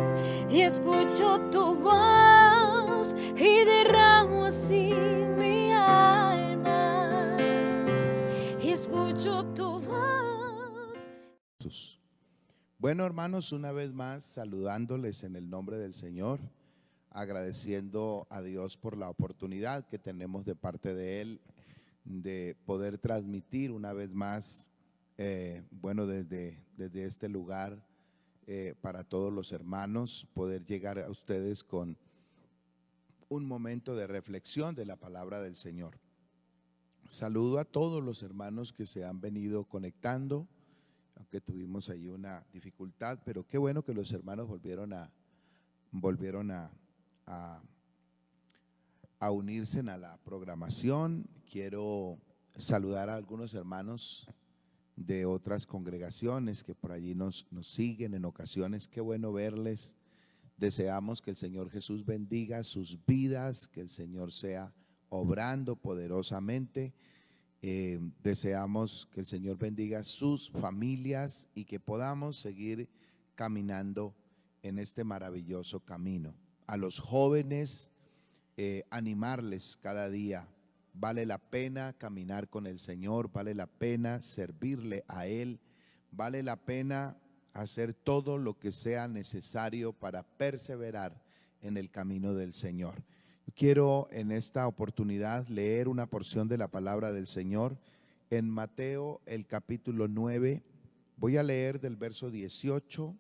y escucho tu voz y derramo así mi alma y escucho tu voz. Bueno, hermanos, una vez más saludándoles en el nombre del Señor, agradeciendo a Dios por la oportunidad que tenemos de parte de Él de poder transmitir una vez más, desde este lugar para todos los hermanos, poder llegar a ustedes con un momento de reflexión de la palabra del Señor. Saludo a todos los hermanos que se han venido conectando, aunque tuvimos ahí una dificultad, pero qué bueno que los hermanos volvieron a unirse a la programación. Quiero saludar a algunos hermanos de otras congregaciones que por allí nos siguen en ocasiones. Qué bueno verles. Deseamos que el Señor Jesús bendiga sus vidas, que el Señor sea obrando poderosamente. Deseamos que el Señor bendiga sus familias y que podamos seguir caminando en este maravilloso camino. A los jóvenes, animarles cada día. Vale la pena caminar con el Señor, vale la pena servirle a Él, vale la pena hacer todo lo que sea necesario para perseverar en el camino del Señor. Quiero en esta oportunidad leer una porción de la palabra del Señor en Mateo, el capítulo 9. Voy a leer del verso 18.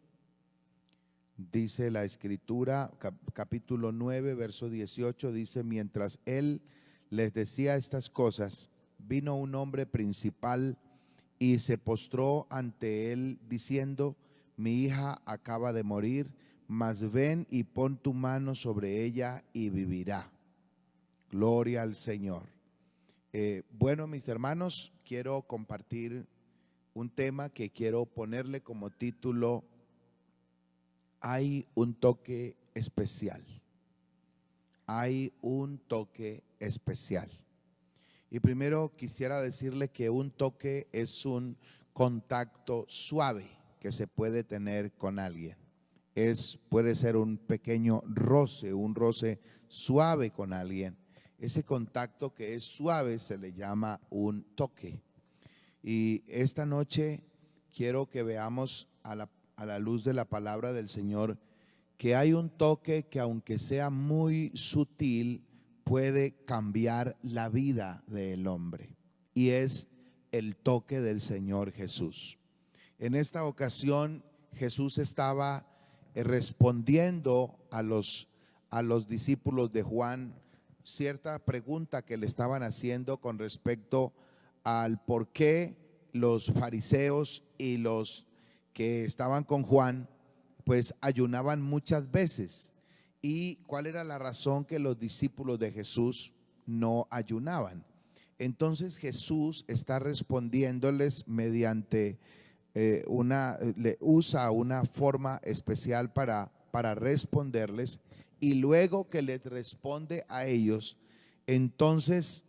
Dice la escritura, capítulo 9, verso 18, dice: mientras él les decía estas cosas, vino un hombre principal y se postró ante él diciendo: mi hija acaba de morir, mas ven y pon tu mano sobre ella y vivirá. Gloria al Señor. Bueno, mis hermanos, quiero compartir un tema que quiero ponerle como título: hay un toque especial. Hay un toque especial. Y primero quisiera decirle que un toque es un contacto suave que se puede tener con alguien. Puede ser un pequeño roce, un roce suave con alguien. Ese contacto que es suave se le llama un toque. Y esta noche quiero que veamos a la luz de la palabra del Señor que hay un toque que, aunque sea muy sutil, puede cambiar la vida del hombre, y es el toque del Señor Jesús. En esta ocasión Jesús estaba respondiendo a los discípulos de Juan cierta pregunta que le estaban haciendo con respecto al por qué los fariseos y los que estaban con Juan pues ayunaban muchas veces, y cuál era la razón que los discípulos de Jesús no ayunaban. Entonces Jesús está respondiéndoles mediante le usa una forma especial para responderles, y luego que les responde a ellos, entonces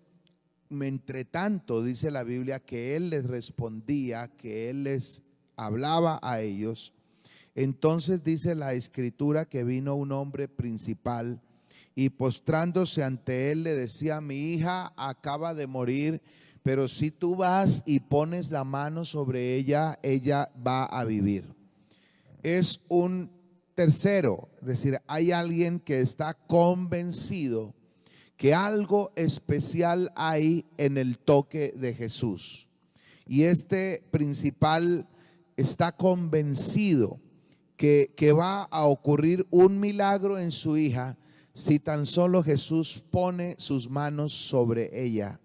entre tanto dice la Biblia que Él les respondía, que Él les hablaba a ellos. Entonces dice la escritura que vino un hombre principal y postrándose ante él le decía: mi hija acaba de morir, pero si tú vas y pones la mano sobre ella, ella va a vivir. Es un tercero, es decir, hay alguien que está convencido que algo especial hay en el toque de Jesús. Y este principal está convencido que va a ocurrir un milagro en su hija si tan solo Jesús pone sus manos sobre ella.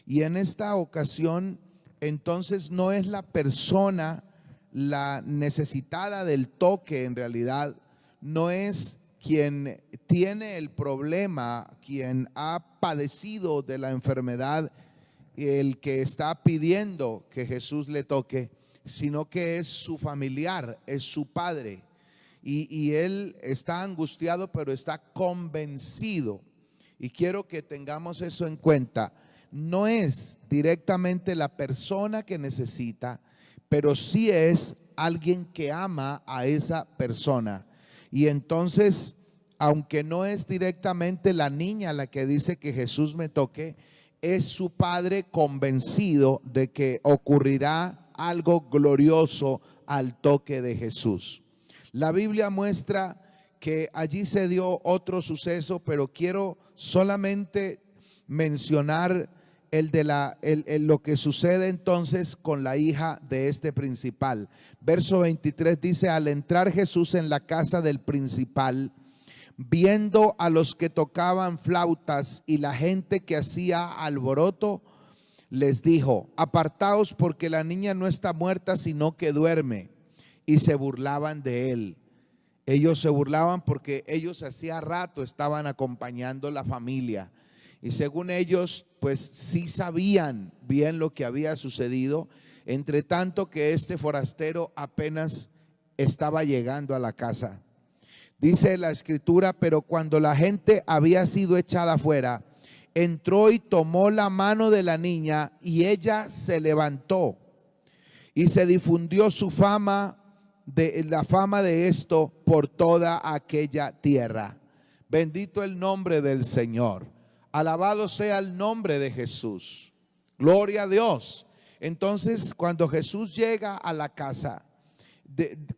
Y en esta ocasión, entonces, no es la persona la necesitada del toque, en realidad no es quien tiene el problema, quien ha padecido de la enfermedad, el que está pidiendo que Jesús le toque, sino que es su familiar, es su padre. Y él está angustiado, pero está convencido. Y quiero que tengamos eso en cuenta. No es directamente la persona que necesita, pero sí es alguien que ama a esa persona. Y entonces, aunque no es directamente la niña la que dice que Jesús me toque, es su padre convencido de que ocurrirá algo glorioso al toque de Jesús. La Biblia muestra que allí se dio otro suceso, pero quiero solamente mencionar lo que sucede entonces con la hija de este principal. Verso 23 dice: al entrar Jesús en la casa del principal, viendo a los que tocaban flautas y la gente que hacía alboroto, les dijo: apartaos, porque la niña no está muerta, sino que duerme. Y se burlaban de él. Ellos se burlaban porque ellos hacía rato estaban acompañando la familia. Y según ellos, pues sí sabían bien lo que había sucedido, entre tanto que este forastero apenas estaba llegando a la casa. Dice la escritura: pero cuando la gente había sido echada afuera, entró y tomó la mano de la niña, y ella se levantó, y se difundió la fama de esto por toda aquella tierra. Bendito el nombre del Señor. Alabado sea el nombre de Jesús. Gloria a Dios. Entonces, cuando Jesús llega a la casa,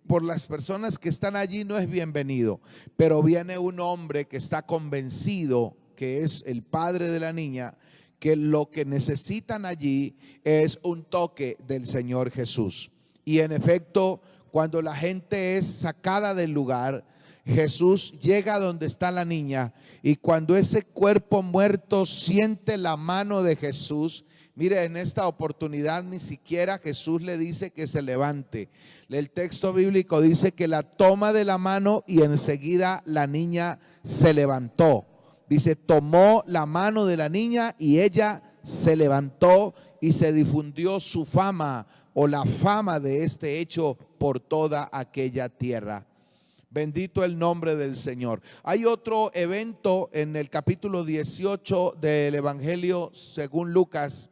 por las personas que están allí no es bienvenido, pero viene un hombre que está convencido, que es el padre de la niña, que lo que necesitan allí es un toque del Señor Jesús. Y en efecto, cuando la gente es sacada del lugar, Jesús llega donde está la niña, y cuando ese cuerpo muerto siente la mano de Jesús, mire, en esta oportunidad ni siquiera Jesús le dice que se levante. El texto bíblico dice que la toma de la mano y enseguida la niña se levantó. Dice: tomó la mano de la niña y ella se levantó, y se difundió su fama, o la fama de este hecho, por toda aquella tierra. Bendito el nombre del Señor. Hay otro evento en el capítulo 18 del Evangelio según Lucas,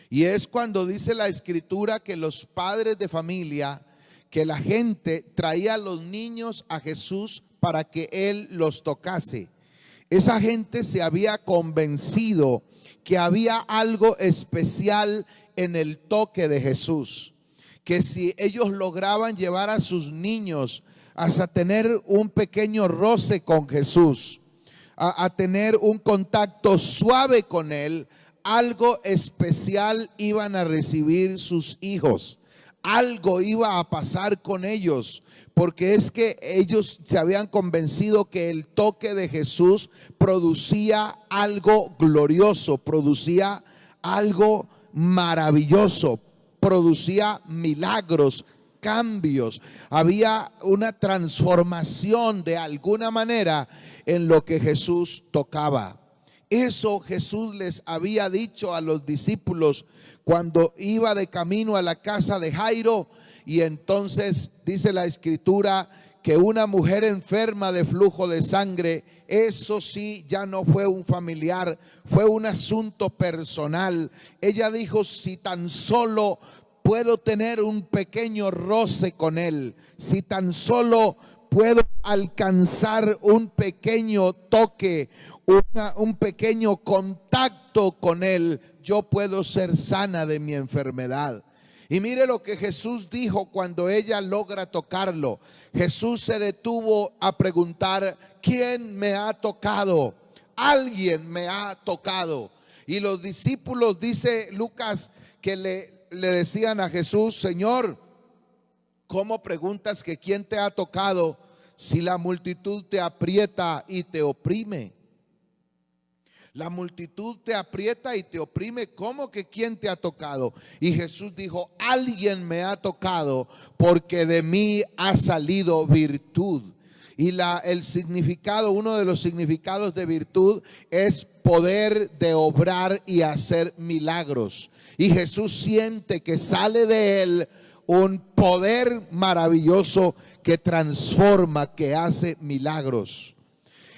y es cuando dice la escritura que los padres de familia, que la gente traía a los niños a Jesús para que él los tocase. Esa gente se había convencido que había algo especial en el toque de Jesús, que si ellos lograban llevar a sus niños hasta tener un pequeño roce con Jesús, a tener un contacto suave con él, algo especial iban a recibir sus hijos. Algo iba a pasar con ellos, porque es que ellos se habían convencido que el toque de Jesús producía algo glorioso, producía algo maravilloso, producía milagros, cambios. Había una transformación de alguna manera en lo que Jesús tocaba. Eso Jesús les había dicho a los discípulos cuando iba de camino a la casa de Jairo, y entonces dice la escritura que una mujer enferma de flujo de sangre, eso sí, ya no fue un familiar, fue un asunto personal. Ella dijo: si tan solo puedo tener un pequeño roce con él, si tan solo puedo alcanzar un pequeño toque, un pequeño contacto con él, yo puedo ser sana de mi enfermedad. Y mire lo que Jesús dijo cuando ella logra tocarlo. Jesús se detuvo a preguntar: ¿quién me ha tocado? Alguien me ha tocado. Y los discípulos, dice Lucas, que le decían a Jesús: Señor, ¿cómo preguntas que quién te ha tocado si la multitud te aprieta y te oprime? La multitud te aprieta y te oprime. ¿Cómo que quién te ha tocado? Y Jesús dijo: alguien me ha tocado, porque de mí ha salido virtud. Y el significado, uno de los significados de virtud es poder de obrar y hacer milagros. Y Jesús siente que sale de él un poder maravilloso que transforma, que hace milagros.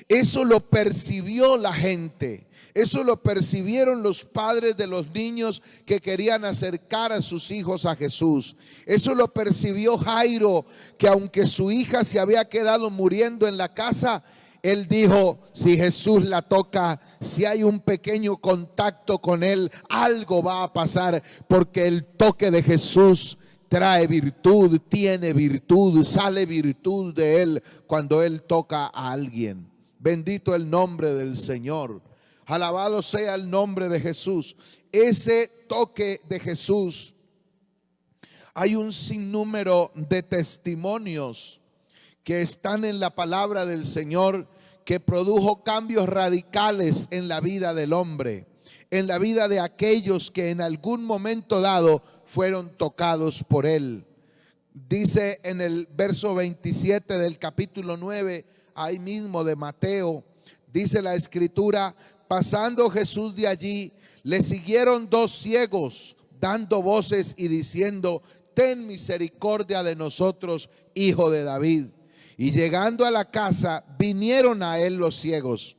Eso lo percibió la gente. Eso lo percibieron los padres de los niños que querían acercar a sus hijos a Jesús. Eso lo percibió Jairo, que aunque su hija se había quedado muriendo en la casa, él dijo: si Jesús la toca, si hay un pequeño contacto con él, algo va a pasar, porque el toque de Jesús trae virtud, tiene virtud, sale virtud de él cuando él toca a alguien. Bendito el nombre del Señor. Alabado sea el nombre de Jesús. Ese toque de Jesús, hay un sinnúmero de testimonios que están en la palabra del Señor, que produjo cambios radicales en la vida del hombre, en la vida de aquellos que en algún momento dado fueron tocados por él. Dice en el verso 27 del capítulo 9, ahí mismo de Mateo, dice la escritura: pasando Jesús de allí, le siguieron dos ciegos, dando voces y diciendo: ten misericordia de nosotros, hijo de David. Y llegando a la casa, vinieron a él los ciegos.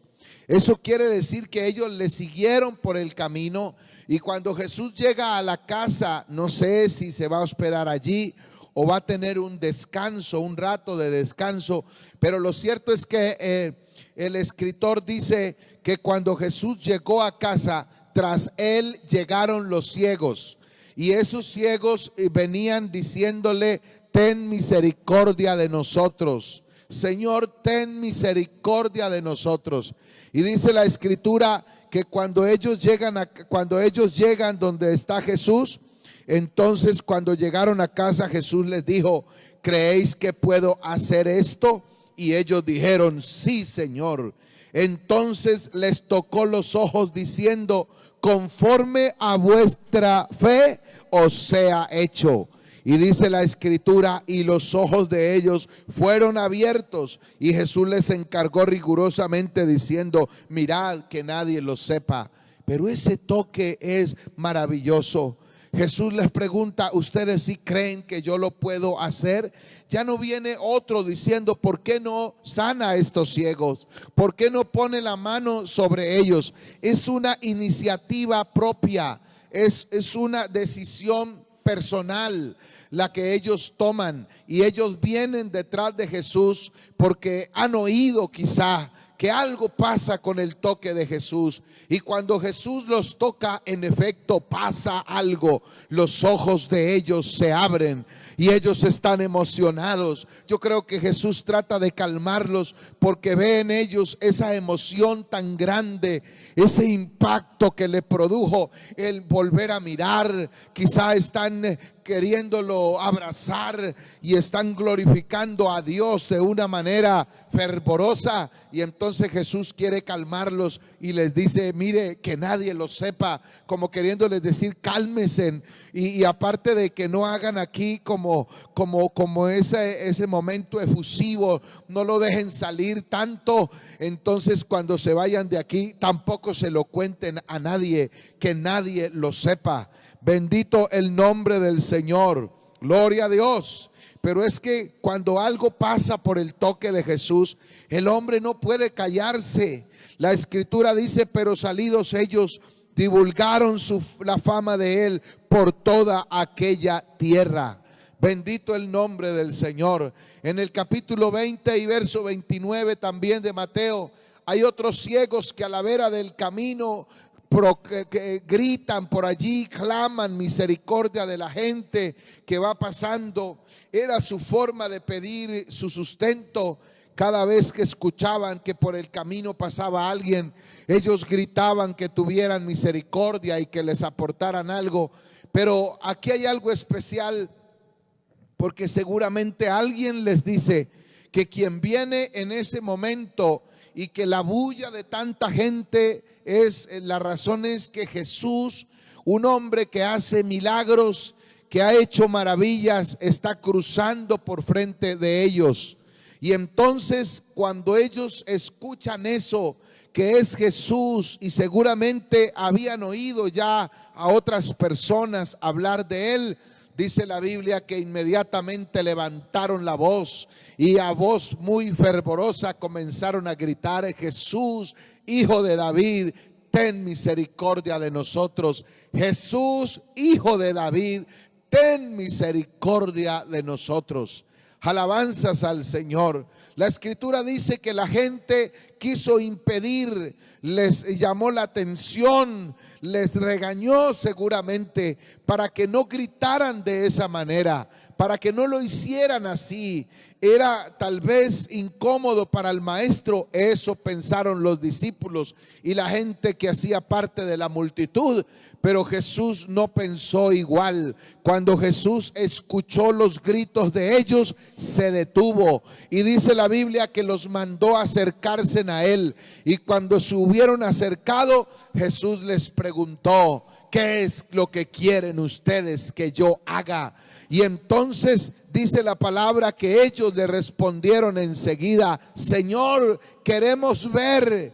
Eso quiere decir que ellos le siguieron por el camino, y cuando Jesús llega a la casa, no sé si se va a hospedar allí o va a tener un descanso, un rato de descanso, pero lo cierto es que el escritor dice que cuando Jesús llegó a casa, tras él llegaron los ciegos, y esos ciegos venían diciéndole: ten misericordia de nosotros, Señor, ten misericordia de nosotros. Y dice la escritura que cuando ellos llegan donde está Jesús, entonces cuando llegaron a casa, Jesús les dijo: ¿creéis que puedo hacer esto? Y ellos dijeron: sí, Señor. Entonces les tocó los ojos diciendo: conforme a vuestra fe os sea hecho. Y dice la escritura: y los ojos de ellos fueron abiertos, y Jesús les encargó rigurosamente diciendo: mirad que nadie lo sepa. Pero ese toque es maravilloso. Jesús les pregunta: ¿ustedes sí creen que yo lo puedo hacer? Ya no viene otro diciendo: ¿por qué no sana a estos ciegos? ¿Por qué no pone la mano sobre ellos? Es una iniciativa propia, es una decisión personal la que ellos toman, y ellos vienen detrás de Jesús porque han oído quizá que algo pasa con el toque de Jesús, y cuando Jesús los toca, en efecto pasa algo. Los ojos de ellos se abren y ellos están emocionados. Yo creo que Jesús trata de calmarlos porque ve en ellos esa emoción tan grande, ese impacto que le produjo el volver a mirar. Quizá están queriéndolo abrazar y están glorificando a Dios de una manera fervorosa, y entonces Jesús quiere calmarlos y les dice: mire, que nadie lo sepa, como queriéndoles decir: cálmense, y aparte de que no hagan aquí como ese momento efusivo, no lo dejen salir tanto, entonces cuando se vayan de aquí tampoco se lo cuenten a nadie, que nadie lo sepa. Bendito el nombre del Señor, gloria a Dios. Pero es que cuando algo pasa por el toque de Jesús, el hombre no puede callarse. La escritura dice: pero salidos ellos, divulgaron la fama de él por toda aquella tierra. Bendito el nombre del Señor. En el capítulo 20 y verso 29 también de Mateo, hay otros ciegos que a la vera del camino que gritan por allí, claman misericordia de la gente que va pasando. Era su forma de pedir su sustento. Cada vez que escuchaban que por el camino pasaba alguien, ellos gritaban que tuvieran misericordia y que les aportaran algo. Pero aquí hay algo especial, porque seguramente alguien les dice que quien viene en ese momento y que la bulla de tanta gente la razón es que Jesús, un hombre que hace milagros, que ha hecho maravillas, está cruzando por frente de ellos. Y entonces cuando ellos escuchan eso, que es Jesús, y seguramente habían oído ya a otras personas hablar de él, Dice la Biblia que inmediatamente levantaron la voz y a voz muy fervorosa comenzaron a gritar: Jesús, Hijo de David, ten misericordia de nosotros. Jesús, Hijo de David, ten misericordia de nosotros. Alabanzas al Señor. La Escritura dice que la gente quiso impedir, les llamó la atención, les regañó seguramente para que no gritaran de esa manera, para que no lo hicieran así. Era tal vez incómodo para el maestro, eso pensaron los discípulos y la gente que hacía parte de la multitud. Pero Jesús no pensó igual. Cuando Jesús escuchó los gritos de ellos, se detuvo. Y dice la Biblia que los mandó a acercarse a él. Y cuando se hubieron acercado, Jesús les preguntó: ¿qué es lo que quieren ustedes que yo haga? Y entonces dice la palabra que ellos le respondieron enseguida: Señor, queremos ver,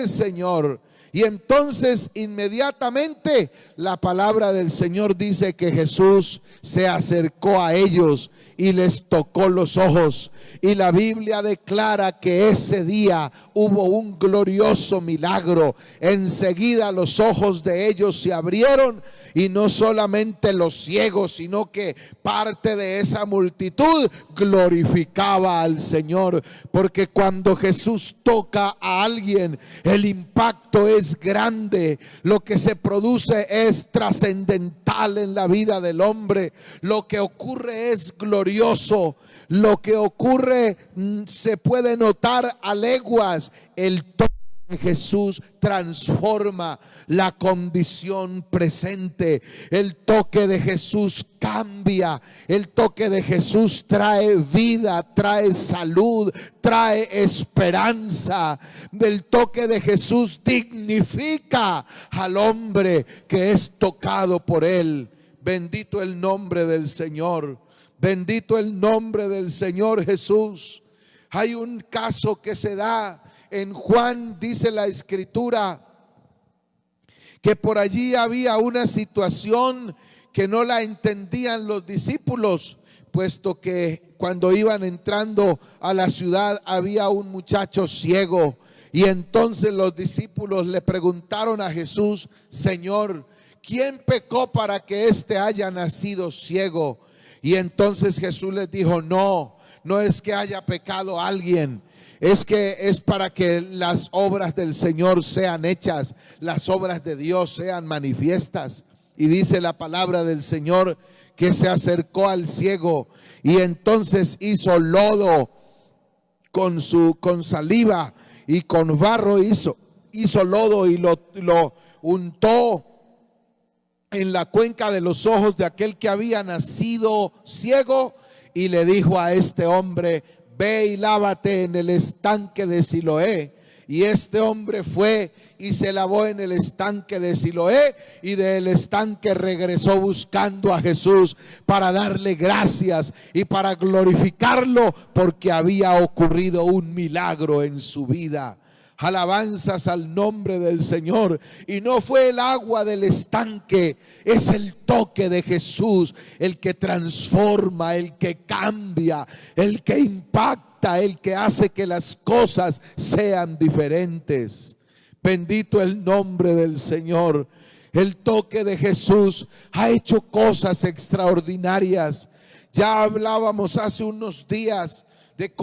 Señor. Y entonces inmediatamente la palabra del Señor dice que Jesús se acercó a ellos y les tocó los ojos. Y la Biblia declara que ese día hubo un glorioso milagro. Enseguida los ojos de ellos se abrieron, y no solamente los ciegos, sino que parte de esa multitud glorificaba al Señor. Porque cuando Jesús toca a alguien, el impacto es grande. Lo que se produce es trascendental en la vida del hombre. Lo que ocurre es glorioso. Lo que ocurre se puede notar a leguas. El toque de Jesús transforma la condición presente. El toque de Jesús cambia. El toque de Jesús trae vida, trae salud, trae esperanza. El toque de Jesús dignifica al hombre que es tocado por él. Bendito el nombre del Señor. Bendito el nombre del Señor Jesús. Hay un caso que se da en Juan, dice la Escritura, que por allí había una situación que no la entendían los discípulos, puesto que cuando iban entrando a la ciudad había un muchacho ciego. Y entonces los discípulos le preguntaron a Jesús: Señor, ¿quién pecó para que éste haya nacido ciego? Y entonces Jesús les dijo: no es que haya pecado alguien, es que es para que las obras del Señor sean hechas, las obras de Dios sean manifiestas. Y dice la palabra del Señor que se acercó al ciego y entonces hizo lodo con saliva y con barro, hizo lodo y lo untó en la cuenca de los ojos de aquel que había nacido ciego, y le dijo a este hombre: ve y lávate en el estanque de Siloé. Y este hombre fue y se lavó en el estanque de Siloé, y del estanque regresó buscando a Jesús para darle gracias y para glorificarlo, porque había ocurrido un milagro en su vida. Alabanzas al nombre del Señor. Y no fue el agua del estanque, es el toque de Jesús el que transforma, el que cambia, el que impacta, el que hace que las cosas sean diferentes. Bendito el nombre del Señor. El toque de Jesús ha hecho cosas extraordinarias. Ya hablábamos hace unos días de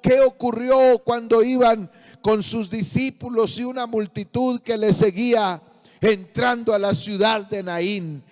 qué ocurrió cuando iban con sus discípulos y una multitud que le seguía entrando a la ciudad de Naín.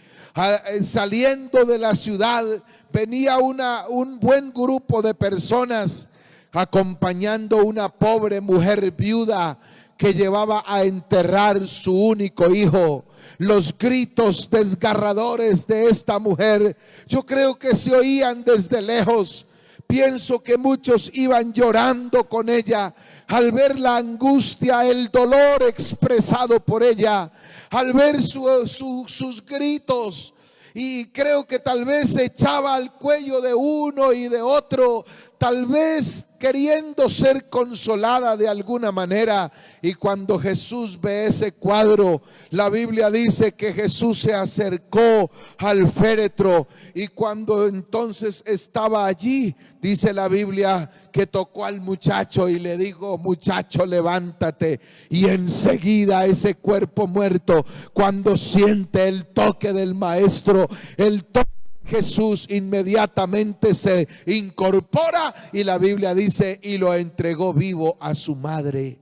Saliendo de la ciudad venía un buen grupo de personas acompañando una pobre mujer viuda que llevaba a enterrar su único hijo. Los gritos desgarradores de esta mujer, yo creo que se oían desde lejos. Pienso que muchos iban llorando con ella al ver la angustia, el dolor expresado por ella, al ver sus gritos. Y creo que tal vez se echaba al cuello de uno y de otro tal vez queriendo ser consolada de alguna manera. Y cuando Jesús ve ese cuadro, la Biblia dice que Jesús se acercó al féretro, y cuando entonces estaba allí, dice la Biblia que tocó al muchacho y le dijo: muchacho, levántate. Y enseguida ese cuerpo muerto, cuando siente el toque del maestro, el toque de Jesús, inmediatamente se incorpora, y la Biblia dice: y lo entregó vivo a su madre.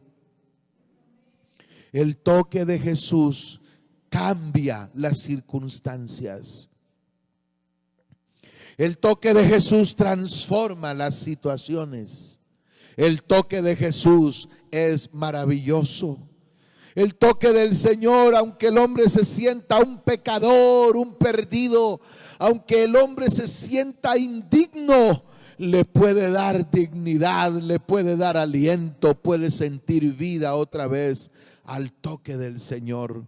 El toque de Jesús cambia las circunstancias. El toque de Jesús transforma las situaciones. El toque de Jesús es maravilloso. El toque del Señor, aunque el hombre se sienta un pecador, un perdido, aunque el hombre se sienta indigno, le puede dar dignidad, le puede dar aliento, puede sentir vida otra vez al toque del Señor.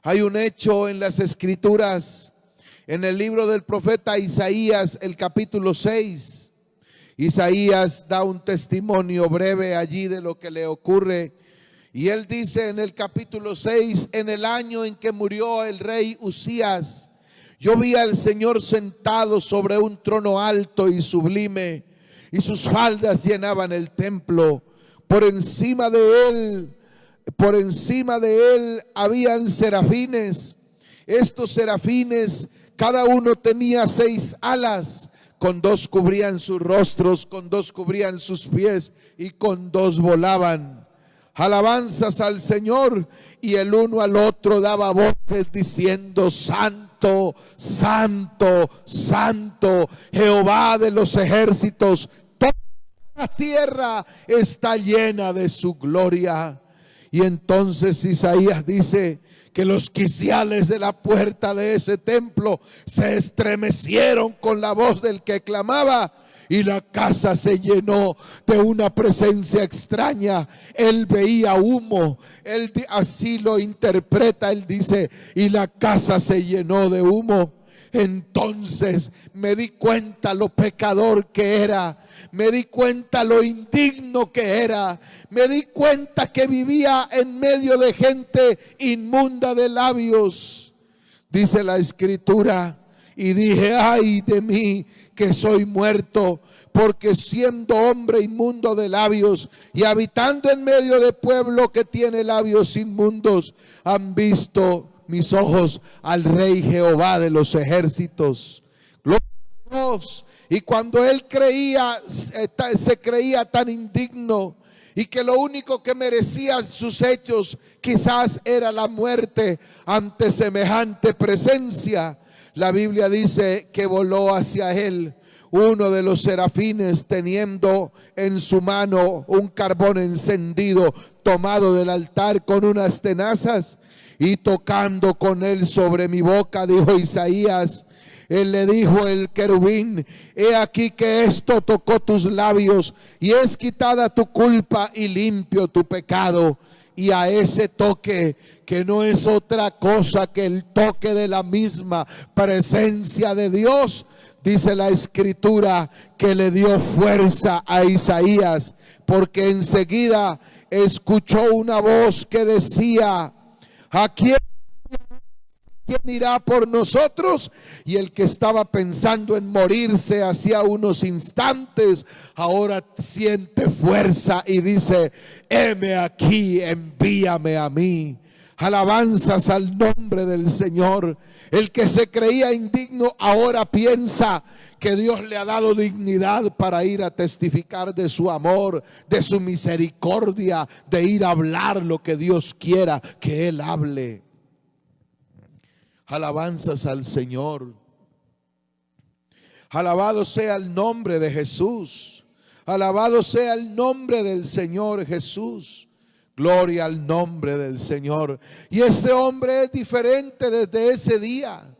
Hay un hecho en las Escrituras, en el libro del profeta Isaías, el capítulo 6. Isaías da un testimonio breve allí de lo que le ocurre. Y él dice en el capítulo 6: en el año en que murió el rey Usías, yo vi al Señor sentado sobre un trono alto y sublime, y sus faldas llenaban el templo. Por encima de él habían serafines. Estos serafines, cada uno tenía 6 alas, con 2 cubrían sus rostros, con 2 cubrían sus pies, y con 2 volaban. Alabanzas al Señor. Y el uno al otro daba voces diciendo: Santo, Santo, Santo, Jehová de los ejércitos, toda la tierra está llena de su gloria. Y entonces Isaías dice que los quiciales de la puerta de ese templo se estremecieron con la voz del que clamaba, y la casa se llenó de una presencia extraña. Él veía humo, él así lo interpreta, él dice: y la casa se llenó de humo. Entonces me di cuenta lo pecador que era, me di cuenta lo indigno que era, me di cuenta que vivía en medio de gente inmunda de labios. Dice la Escritura: y dije: ay de mí, que soy muerto, porque siendo hombre inmundo de labios y habitando en medio de pueblo que tiene labios inmundos, han visto mis ojos al Rey Jehová de los ejércitos. Gloria a Dios. Y cuando él se creía tan indigno, y que lo único que merecía sus hechos quizás era la muerte ante semejante presencia, la Biblia dice que voló hacia él uno de los serafines, teniendo en su mano un carbón encendido tomado del altar con unas tenazas, y tocando con él sobre mi boca, dijo Isaías. Él le dijo el querubín: he aquí que esto tocó tus labios, y es quitada tu culpa y limpio tu pecado. Y a ese toque, que no es otra cosa que el toque de la misma presencia de Dios, dice la Escritura que le dio fuerza a Isaías, porque enseguida escuchó una voz que decía: ¿a quién irá por nosotros? Y el que estaba pensando en morirse hacía unos instantes, ahora siente fuerza y dice: heme aquí, envíame a mí. Alabanzas al nombre del Señor. El que se creía indigno ahora piensa que Dios le ha dado dignidad para ir a testificar de su amor, de su misericordia, de ir a hablar lo que Dios quiera que Él hable. Alabanzas al Señor. Alabado sea el nombre de Jesús. Alabado sea el nombre del Señor Jesús. Gloria al nombre del Señor. Y este hombre es diferente desde ese día.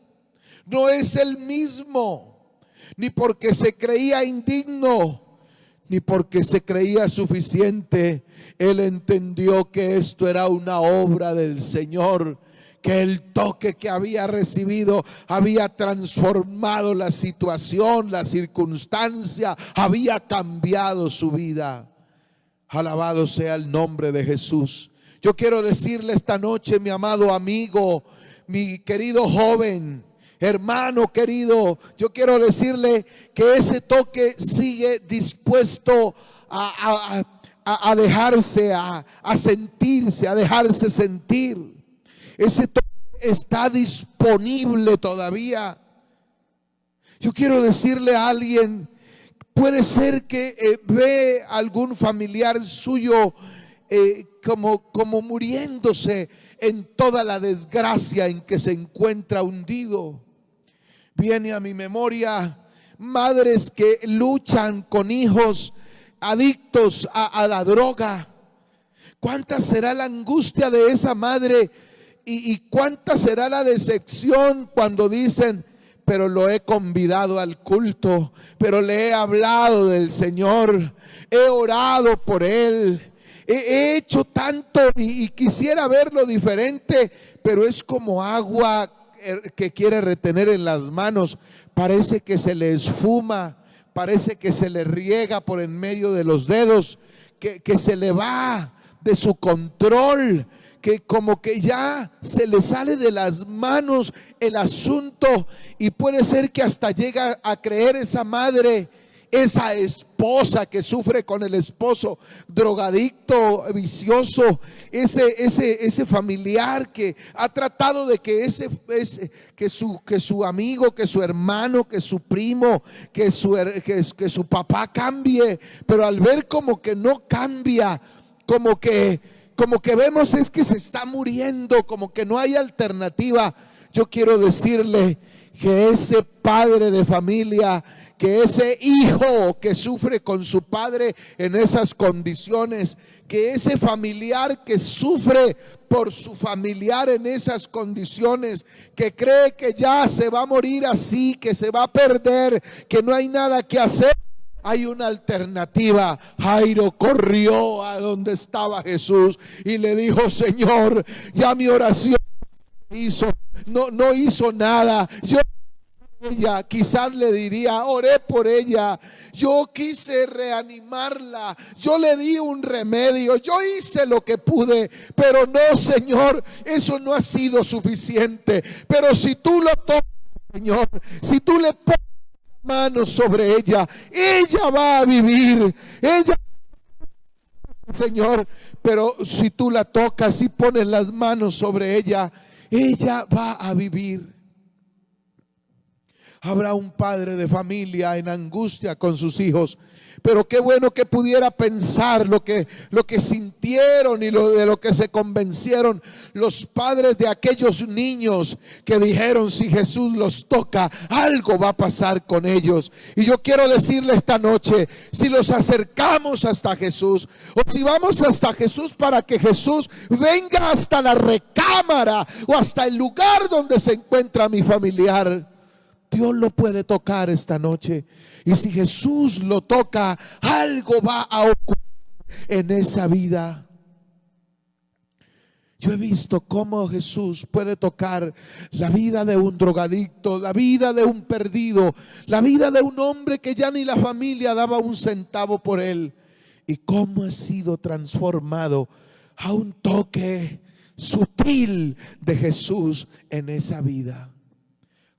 No es el mismo, ni porque se creía indigno, ni porque se creía suficiente. Él entendió que esto era una obra del Señor, que el toque que había recibido había transformado la situación, la circunstancia, había cambiado su vida. Alabado sea el nombre de Jesús. Yo quiero decirle esta noche, mi amado amigo, mi querido joven, hermano querido, yo quiero decirle que ese toque sigue dispuesto a dejarse, a sentirse, a dejarse sentir. Ese toque está disponible todavía. Yo quiero decirle a alguien, puede ser que ve a algún familiar suyo como muriéndose en toda la desgracia en que se encuentra hundido. Viene a mi memoria madres que luchan con hijos adictos a la droga. ¿Cuánta será la angustia de esa madre y cuánta será la decepción cuando dicen: pero lo he convidado al culto, pero le he hablado del Señor, he orado por él, he hecho tanto y quisiera verlo diferente, pero es como agua que quiere retener en las manos, parece que se le esfuma, parece que se le riega por en medio de los dedos, que se le va de su control, que como que ya se le sale de las manos el asunto, y puede ser que hasta llega a creer esa madre, esa esposa que sufre con el esposo drogadicto, vicioso, ese familiar que ha tratado de que que su amigo, que su hermano, que su primo, que su papá cambie, pero al ver como que no cambia, como que vemos es que se está muriendo, como que no hay alternativa. Yo quiero decirle que ese padre de familia, que ese hijo que sufre con su padre en esas condiciones, que ese familiar que sufre por su familiar en esas condiciones, que cree que ya se va a morir así, que se va a perder, que no hay nada que hacer, hay una alternativa. Jairo corrió a donde estaba Jesús y le dijo: Señor, ya mi oración no hizo nada. Ella quizás le diría: oré por ella, yo quise reanimarla, yo le di un remedio, yo hice lo que pude, pero no, Señor, eso no ha sido suficiente. Pero si tú lo tocas, Señor, si tú le pones manos sobre ella, ella va a vivir, ella, Señor, pero si tú la tocas y pones las manos sobre ella, ella va a vivir. Habrá un padre de familia en angustia con sus hijos, pero qué bueno que pudiera pensar lo que sintieron y de lo que se convencieron los padres de aquellos niños que dijeron: si Jesús los toca, algo va a pasar con ellos. Y yo quiero decirle esta noche, si los acercamos hasta Jesús, o si vamos hasta Jesús para que Jesús venga hasta la recámara o hasta el lugar donde se encuentra mi familiar, Dios lo puede tocar esta noche. Y si Jesús lo toca, algo va a ocurrir en esa vida. Yo he visto cómo Jesús puede tocar la vida de un drogadicto, la vida de un perdido, la vida de un hombre que ya ni la familia daba un centavo por él, y cómo ha sido transformado a un toque sutil de Jesús en esa vida.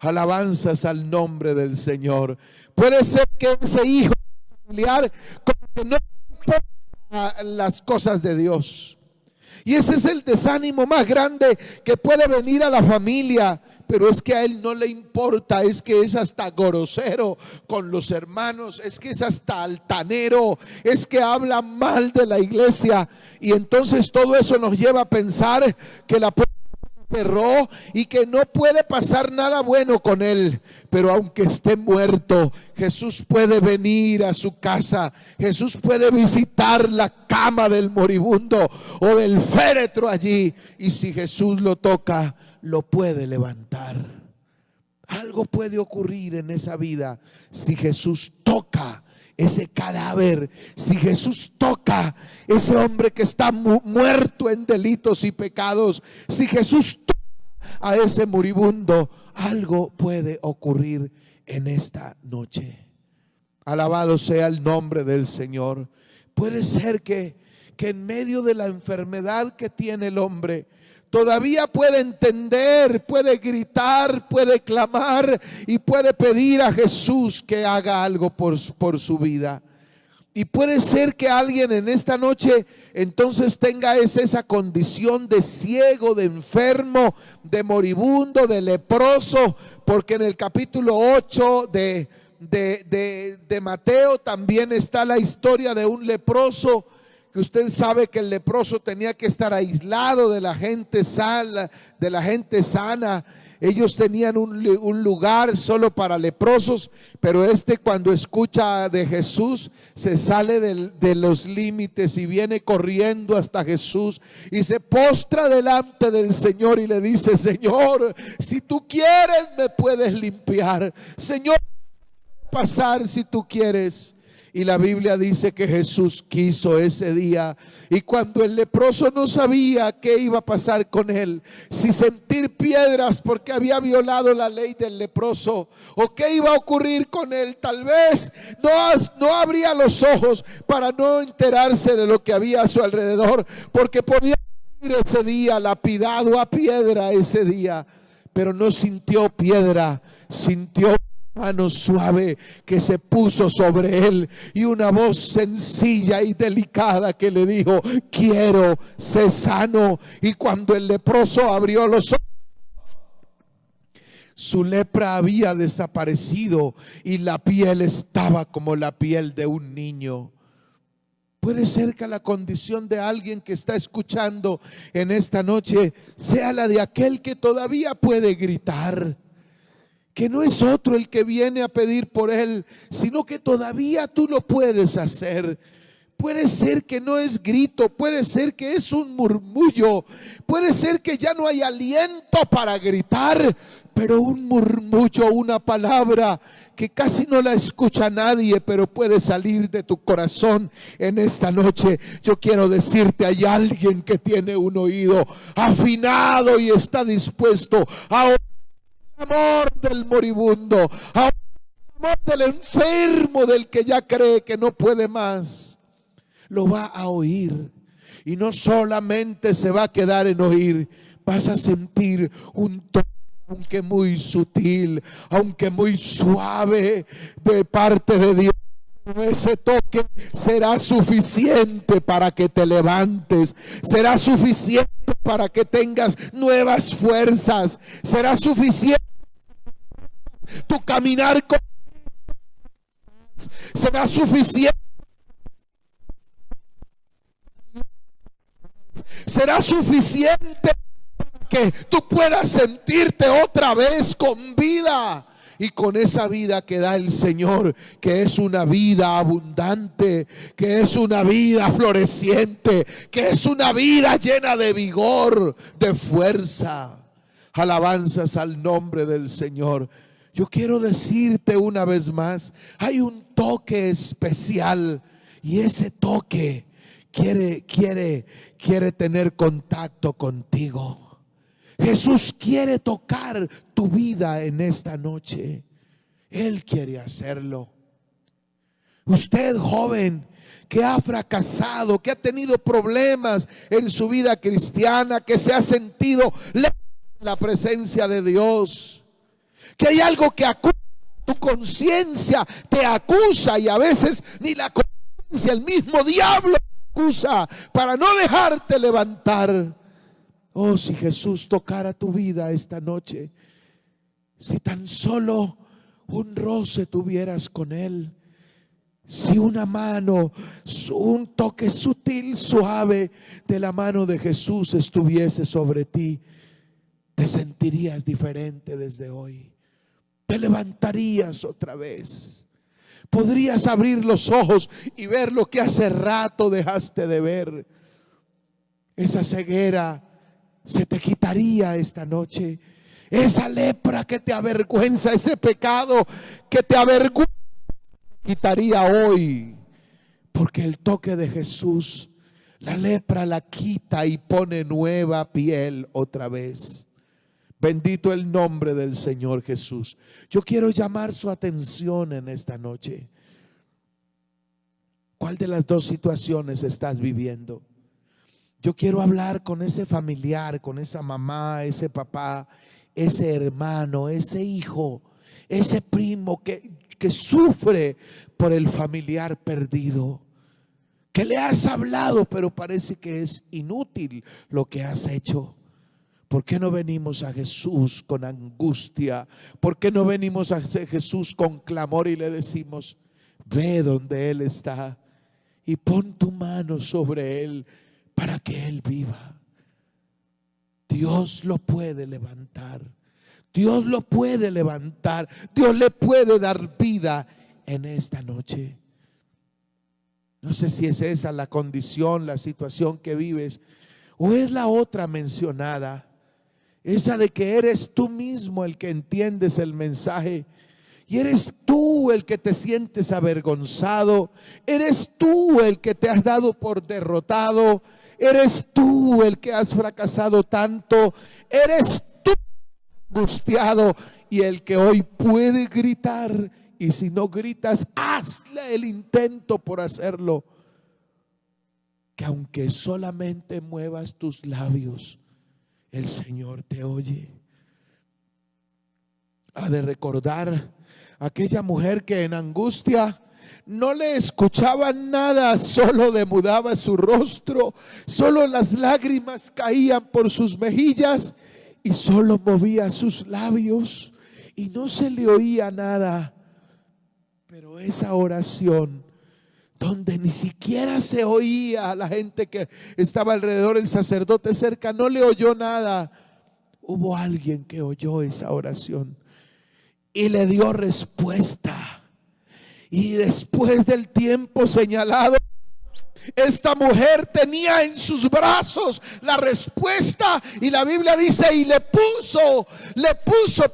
Alabanzas al nombre del Señor. Puede ser que ese hijo familiar como que no importa las cosas de Dios, y ese es el desánimo más grande que puede venir a la familia. Pero es que a él no le importa, es que es hasta grosero con los hermanos, es que es hasta altanero, es que habla mal de la iglesia, y entonces todo eso nos lleva a pensar que la cerró y que no puede pasar nada bueno con él. Pero aunque esté muerto, Jesús puede venir a su casa, Jesús puede visitar la cama del moribundo o del féretro allí, y si Jesús lo toca, lo puede levantar. Algo puede ocurrir en esa vida si Jesús toca ese cadáver, si Jesús toca ese hombre que está muerto en delitos y pecados, si Jesús toca a ese moribundo, algo puede ocurrir en esta noche. Alabado sea el nombre del Señor. Puede ser que en medio de la enfermedad que tiene el hombre, todavía puede entender, puede gritar, puede clamar y puede pedir a Jesús que haga algo por su vida. Y puede ser que alguien en esta noche entonces tenga esa condición de ciego, de enfermo, de moribundo, de leproso, porque en el capítulo 8 de Mateo también está la historia de un leproso, que usted sabe que el leproso tenía que estar aislado de la gente sana, Ellos tenían un lugar solo para leprosos, pero cuando escucha de Jesús se sale de los límites y viene corriendo hasta Jesús y se postra delante del Señor y le dice: Señor, si tú quieres me puedes limpiar. Señor, pasar si tú quieres. Y la Biblia dice que Jesús quiso ese día, y cuando el leproso no sabía qué iba a pasar con él, si sentir piedras porque había violado la ley del leproso, o qué iba a ocurrir con él, tal vez no abría los ojos para no enterarse de lo que había a su alrededor, porque podía ir ese día lapidado a piedra ese día, pero no sintió piedra, sintió mano suave que se puso sobre él y una voz sencilla y delicada que le dijo: quiero, sé sano. Y cuando el leproso abrió los ojos, su lepra había desaparecido y la piel estaba como la piel de un niño. Puede ser que la condición de alguien que está escuchando en esta noche sea la de aquel que todavía puede gritar, que no es otro el que viene a pedir por él, sino que todavía tú lo puedes hacer. Puede ser que no es grito, puede ser que es un murmullo, puede ser que ya no hay aliento para gritar, pero un murmullo, una palabra que casi no la escucha nadie, pero puede salir de tu corazón en esta noche. Yo quiero decirte, hay alguien que tiene un oído afinado y está dispuesto a oír el amor del moribundo, a oír el amor del enfermo, del que ya cree que no puede más. Lo va a oír, y no solamente se va a quedar en oír, vas a sentir un toque, aunque muy sutil, aunque muy suave, de parte de Dios. Ese toque será suficiente para que te levantes, será suficiente para que tengas nuevas fuerzas, será suficiente tu caminar con Dios, será suficiente. Será suficiente que tú puedas sentirte otra vez con vida, y con esa vida que da el Señor, que es una vida abundante, que es una vida floreciente, que es una vida llena de vigor, de fuerza. Alabanzas al nombre del Señor. Yo quiero decirte una vez más, hay un toque especial, y ese toque quiere tener contacto contigo. Jesús quiere tocar tu vida en esta noche. Él quiere hacerlo. Usted, joven, que ha fracasado, que ha tenido problemas en su vida cristiana, que se ha sentido lejos de la presencia de Dios, que hay algo que acusa, tu conciencia te acusa, y a veces ni la conciencia, el mismo diablo acusa para no dejarte levantar. Oh, si Jesús tocara tu vida esta noche, si tan solo un roce tuvieras con Él, si una mano, un toque sutil, suave de la mano de Jesús estuviese sobre ti, te sentirías diferente desde hoy. Te levantarías otra vez. Podrías abrir los ojos y ver lo que hace rato dejaste de ver. Esa ceguera se te quitaría esta noche. Esa lepra que te avergüenza, ese pecado que te avergüenza, quitaría hoy, porque el toque de Jesús, la lepra la quita y pone nueva piel otra vez. Bendito el nombre del Señor Jesús. Yo quiero llamar su atención en esta noche. ¿Cuál de las dos situaciones estás viviendo? Yo quiero hablar con ese familiar, con esa mamá, ese papá, ese hermano, ese hijo, ese primo que sufre por el familiar perdido, que le has hablado pero parece que es inútil lo que has hecho. ¿Por qué no venimos a Jesús con angustia? ¿Por qué no venimos a Jesús con clamor y le decimos: ve donde Él está y pon tu mano sobre Él para que Él viva? Dios lo puede levantar. Dios lo puede levantar. Dios le puede dar vida en esta noche. No sé si es esa la condición, la situación que vives, o es la otra mencionada, esa de que eres tú mismo el que entiendes el mensaje y eres tú el que te sientes avergonzado, eres tú el que te has dado por derrotado, eres tú el que has fracasado tanto, eres tú angustiado y el que hoy puede gritar. Y si no gritas, hazle el intento por hacerlo. Que aunque solamente muevas tus labios, el Señor te oye. Ha de recordar aquella mujer que en angustia no le escuchaba nada, solo le mudaba su rostro, solo las lágrimas caían por sus mejillas y solo movía sus labios y no se le oía nada. Pero esa oración, donde ni siquiera se oía a la gente que estaba alrededor, el sacerdote cerca no le oyó nada, hubo alguien que oyó esa oración y le dio respuesta. Y después del tiempo señalado, esta mujer tenía en sus brazos la respuesta, y la Biblia dice: y le puso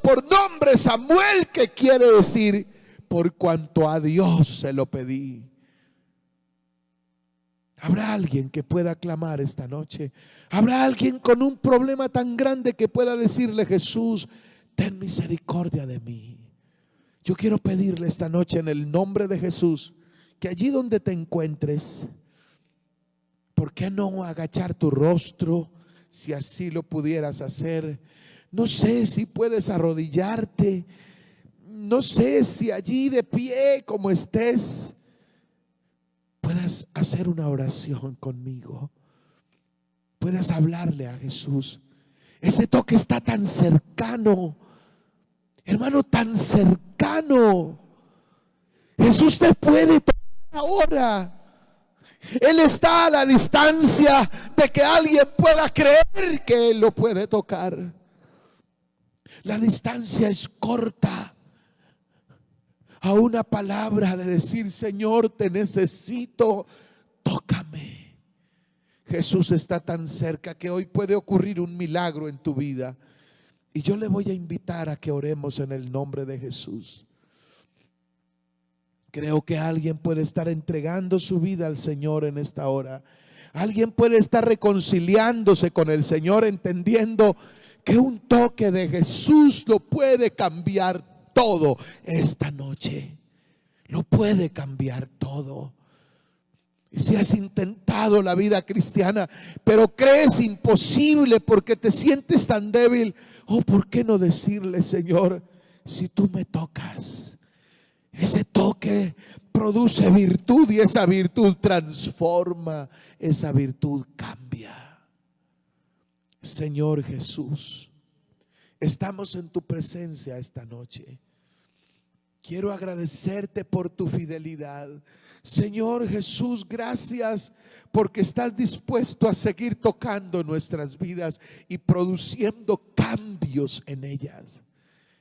por nombre Samuel, que quiere decir: por cuanto a Dios se lo pedí. ¿Habrá alguien que pueda clamar esta noche? ¿Habrá alguien con un problema tan grande que pueda decirle: Jesús, ten misericordia de mí? Yo quiero pedirle esta noche en el nombre de Jesús que allí donde te encuentres, ¿por qué no agachar tu rostro si así lo pudieras hacer? No sé si puedes arrodillarte, no sé si allí de pie como estés puedas hacer una oración conmigo, puedas hablarle a Jesús. Ese toque está tan cercano, hermano, tan cercano. Jesús te puede tocar ahora. Él está a la distancia de que alguien pueda creer que Él lo puede tocar. La distancia es corta a una palabra de decir: Señor, te necesito, tócame. Jesús está tan cerca que hoy puede ocurrir un milagro en tu vida. Y yo le voy a invitar a que oremos en el nombre de Jesús. Creo que alguien puede estar entregando su vida al Señor en esta hora. Alguien puede estar reconciliándose con el Señor, entendiendo que un toque de Jesús lo puede cambiar todo esta noche. Lo puede cambiar todo. Y si has intentado la vida cristiana, pero crees imposible porque te sientes tan débil, ¿por qué no decirle: Señor, si tú me tocas? Ese toque produce virtud y esa virtud transforma, esa virtud cambia. Señor Jesús, estamos en tu presencia esta noche. Quiero agradecerte por tu fidelidad. Señor Jesús, gracias porque estás dispuesto a seguir tocando nuestras vidas y produciendo cambios en ellas.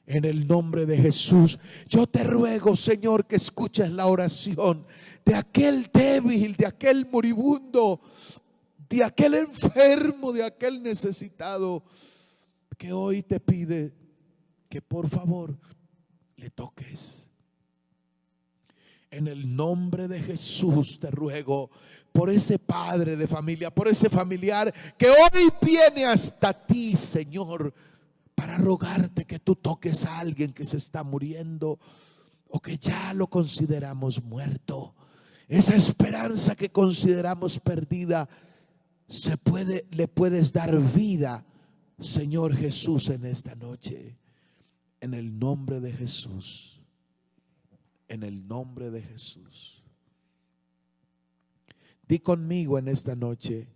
En el nombre de Jesús, yo te ruego, Señor, que escuches la oración de aquel débil, de aquel moribundo, de aquel enfermo, de aquel necesitado, que hoy te pide que por favor le toques. En el nombre de Jesús te ruego por ese padre de familia, por ese familiar que hoy viene hasta ti, Señor, para rogarte que tú toques a alguien que se está muriendo o que ya lo consideramos muerto. Esa esperanza que consideramos perdida, le puedes dar vida, Señor Jesús, en esta noche. En el nombre de Jesús. En el nombre de Jesús. Di conmigo en esta noche: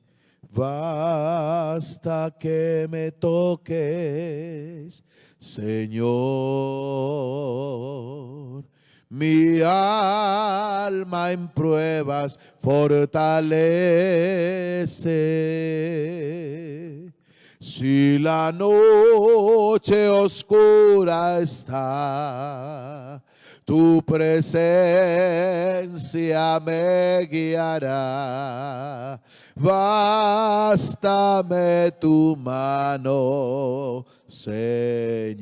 basta que me toques, Señor. Mi alma en pruebas fortalece. Si la noche oscura está, tu presencia me guiará. Bástame tu mano, Señor.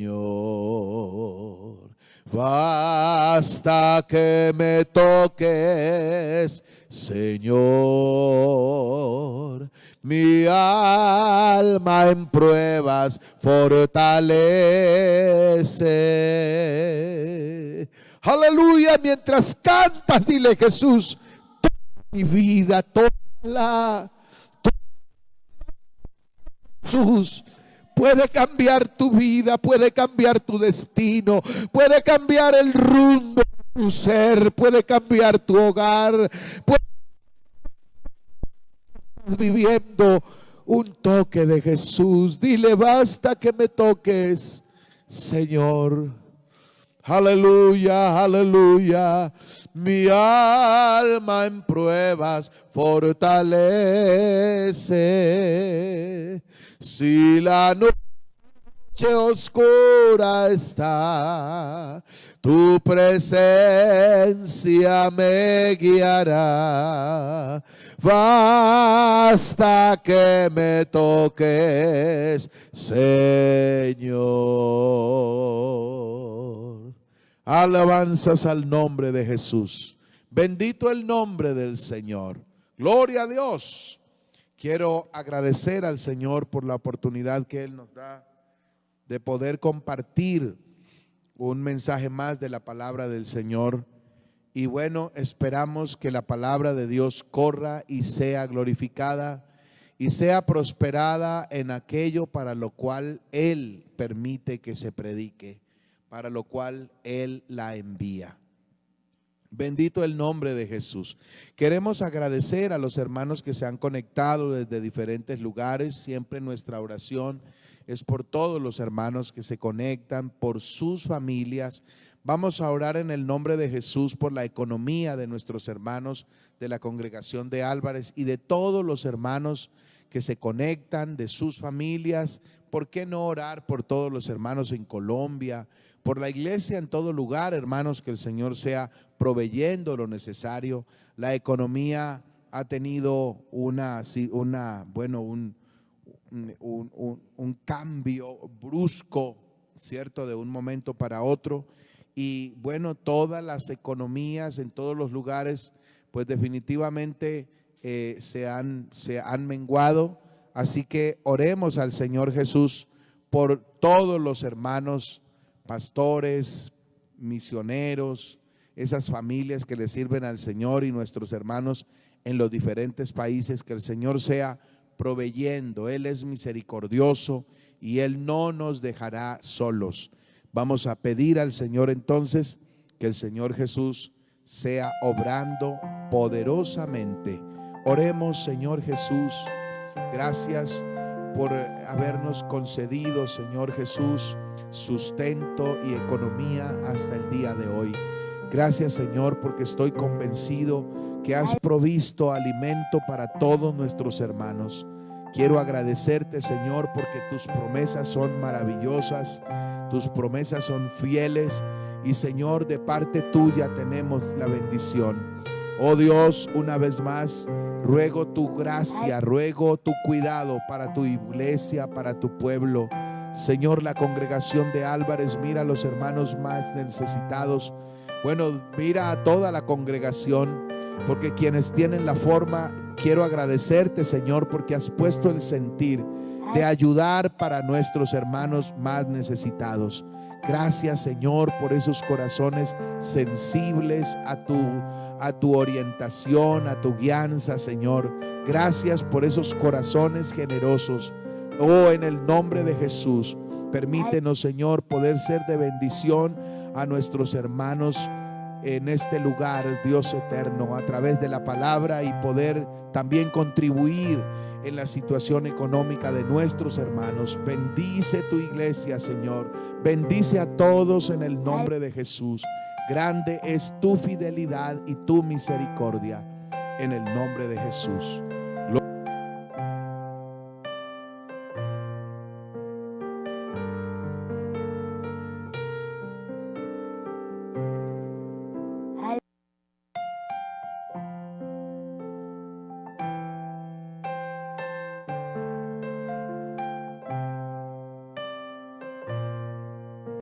Basta que me toques, Señor. Mi alma en pruebas fortalece. Aleluya. Mientras cantas, dile: Jesús, toda mi vida, Jesús puede cambiar tu vida, puede cambiar tu destino, puede cambiar el rumbo de tu ser, puede cambiar tu hogar, puede estar viviendo un toque de Jesús. Dile: basta que me toques, Señor. Aleluya, aleluya. Mi alma en pruebas fortalece. Si la noche oscura está, tu presencia me guiará. Basta que me toques, Señor. Alabanzas al nombre de Jesús. Bendito el nombre del Señor. Gloria a Dios. Quiero agradecer al Señor por la oportunidad que Él nos da de poder compartir un mensaje más de la palabra del Señor. Y bueno, esperamos que la palabra de Dios corra y sea glorificada y sea prosperada en aquello para lo cual Él permite que se predique, para lo cual Él la envía. Bendito el nombre de Jesús. Queremos agradecer a los hermanos que se han conectado desde diferentes lugares. Siempre nuestra oración es por todos los hermanos que se conectan, por sus familias. Vamos a orar en el nombre de Jesús por la economía de nuestros hermanos de la congregación de Álvarez y de todos los hermanos que se conectan, de sus familias. ¿Por qué no orar por todos los hermanos en Colombia, por la iglesia en todo lugar, hermanos? Que el Señor sea proveyendo lo necesario. La economía ha tenido un cambio brusco, ¿cierto? De un momento para otro. Y bueno, todas las economías en todos los lugares, pues definitivamente se han menguado. Así que oremos al Señor Jesús por todos los hermanos, pastores, misioneros, esas familias que le sirven al Señor y nuestros hermanos en los diferentes países. Que el Señor sea proveyendo. Él es misericordioso y Él no nos dejará solos. Vamos a pedir al Señor entonces que el Señor Jesús sea obrando poderosamente. Oremos. Señor Jesús, gracias por habernos concedido, Señor Jesús, sustento y economía hasta el día de hoy. Gracias, Señor, porque estoy convencido que has provisto alimento para todos nuestros hermanos. Quiero agradecerte, Señor, porque tus promesas son maravillosas, tus promesas son fieles y, Señor, de parte tuya tenemos la bendición. Oh Dios, una vez más, ruego tu gracia, ruego tu cuidado para tu iglesia, para tu pueblo. Señor, la congregación de Álvarez, mira a los hermanos más necesitados. Bueno, mira a toda la congregación, porque quienes tienen la forma, quiero agradecerte, Señor, porque has puesto el sentir de ayudar para nuestros hermanos más necesitados. Gracias, Señor, por esos corazones sensibles a tu orientación, a tu guianza, Señor. Gracias por esos corazones generosos. Oh, en el nombre de Jesús, permítenos, Señor, poder ser de bendición a nuestros hermanos en este lugar, Dios eterno, a través de la palabra, y poder también contribuir en la situación económica de nuestros hermanos. Bendice tu iglesia, Señor. Bendice a todos en el nombre de Jesús. Grande es tu fidelidad y tu misericordia, en el nombre de Jesús.